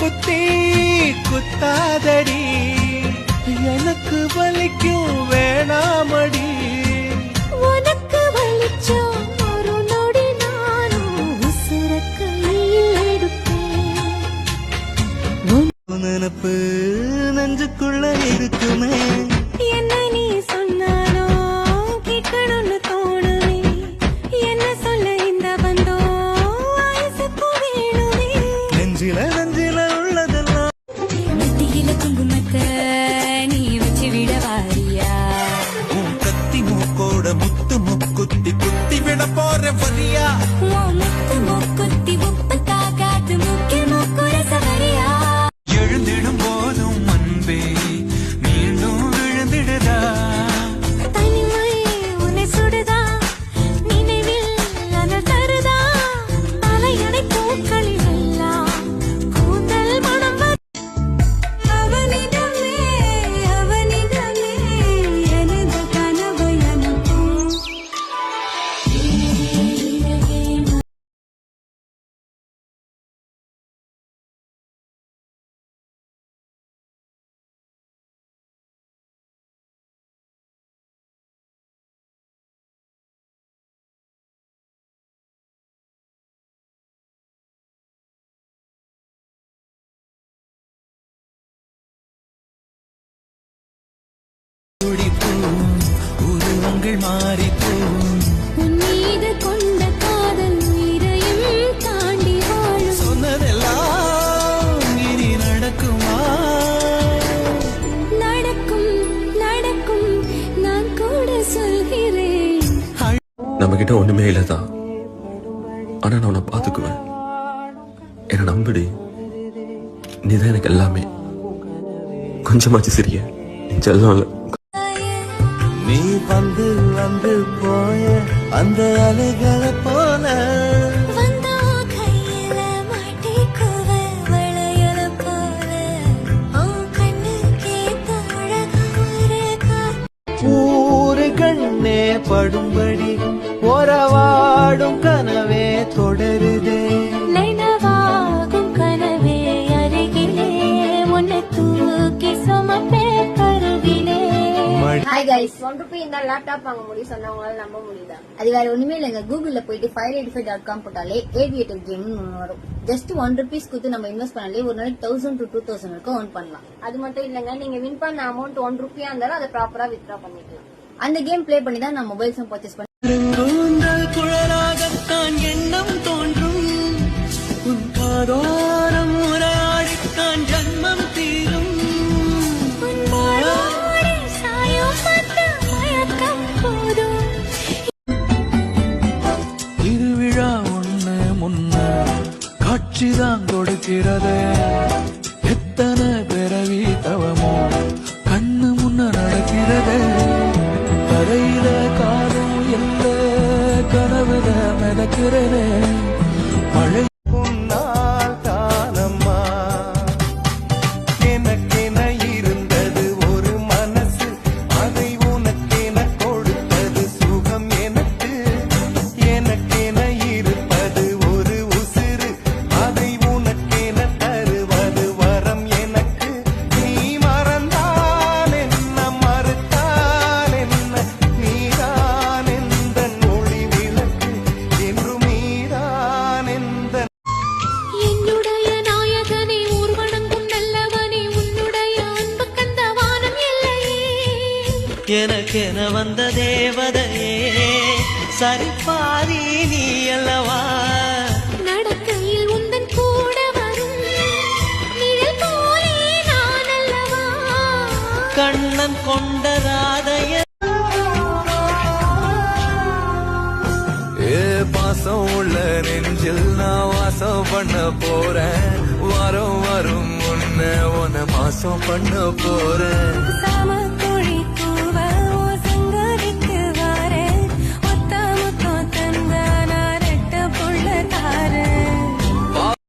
குத்தி குத்தாதடி எனக்கு வலிக்கும் வேணாமடி உனக்கு வலிச்சோம் ஒரு நொடி நானும் உசுர கையில் எடுப்பேன் நினப்பு நெஞ்சுக்குள்ள இருக்குமே என்ன நீ சொன்னாலும் கேட்கணும்னு தோணுமே என்ன சொல்ல இந்த பந்தோ ஆயுசுக்கு வேணுமே நெஞ்சில உள்ளதெல்லாம் நெத்தியில குங்குமத்தை நீ வச்சு விட வாரியா உன் கத்தி மூக்கோட முத்து முக்குத்தி குத்தி விட போற வரியா முத்து முக்குத்தி உப்பு காக்காத்து முக்கிய முக்குற சவரியா எழுந்திடும் போதும் அன்பே மீண்டும் விழுந்திடுதா தனிமை உன்னை சுடுதா நினைவில் அனல் தருதா அலையடை பூக்களில் எல்லாம் கூந்தல் மனம் அவனிடமே எனது கனவை அனுப்பும் உருவங்கள் மாறிப்போம் உன் மீது கொண்ட காதல் உயிரையும் தாண்டி வாழும் சொன்னதெல்லாம் இனி நடக்குமா நடக்கும் நடக்கும் நான் கூட சொல்கிறேன் நம்ம கிட்ட ஒண்ணுமே இல்லதான், ஆனா நான் உன்னை பாத்துக்குவேன். என்ன நம்புடி, நீதான் எனக்கு எல்லாமே. கொஞ்சமாச்சு சிரிய செல்லம் இல்ல. நீ வந்து வந்து போய அந்த அலைகளை போல வந்தா கையில மாட்டிக்குவ வளையல போல உன் கண்ணுக்கே தழகார ஊரு கண்ணே படும்படி ஒரவாடும் கனவே தொடருதே நினைவாகும் கனவே அருகிலே உன்னை தூக்கி சுமப்பே கருவிலே. ஹாய் கைஸ், 1 ரூபி இந்த லேப்டாப் வாங்க முடியும் சொன்னவங்களால நம்ப முடியுதா? அது வேற ஒண்ணுமே இல்லைங்க. கூகுள்ல போயிட்டு 585.com போட்டாலே ஏவியேட்டர் கேம் வரும். ஜஸ்ட் 1 rupees கொடுத்து நம்ம இன்வெஸ்ட் பண்ணாலே ஒரு நாளைக்கு 1000 to 2000 வரைக்கும் earn பண்ணலாம். அது மட்டும் இல்லங்க, நீங்க வின் பண்ண அமௌண்ட் 1 ரூபியா இருந்தாலும் அதை ப்ராப்பரா வித்ட்ரா பண்ணிக்கலாம். அந்த கேம் ப்ளே பண்ணி தான் நான் மொபைல்ஸும் பர்ச்சேஸ் பண்ணேன். குழலாகத்தான் எண்ணம் தோன்றும் உன் காதோரம் உரையாடித்தான் ஜன்மம் தீரும் உன்னோடு சாயம் பார்த்த மயக்கம் போதும். திருவிழா ஒண்ணு முன்ன காட்சிதான் கொடுக்கிறது. எத்தனை பிறவி தவமோ கண்ணு முன்ன நடக்கிறது. கரையில காலம் எல்ல கனவுல மிதக்கிறதே மழை உன்னால் தானம்மா எனக்கென இருந்தது ஒரு மனசு அதை உனக்கென கொடுத்தது சுகம் எனக்கு எனக்கென இருப்பது ஒரு உசிறு அதை உனக்கென தருவது வரம் எனக்கு நீ மறந்தால் என்ன மறுத்தால் என்ன நீதான் எந்த ஒளி விளக்கு என்றும் நீதான் எந்த என்னுடைய நாயகனே ஊர்வனங்கும் நல்லவனே உன்னுடைய அன்பு கந்த வானம் எல்லையே. எனக்கென வந்த தேவதையே சரிபாதி நீ அல்லவா நடக்கையில் உந்தன் கூட வரும் நிழல் போலே நான் அல்லவா. கண்ணன் கொண்ட ராதைய பாசம் உள்ள நெஞ்சில் நான் வாசம் பண்ண போறேன். வரும் வரும் உன்னை மாசம் பண்ண போறேன். சம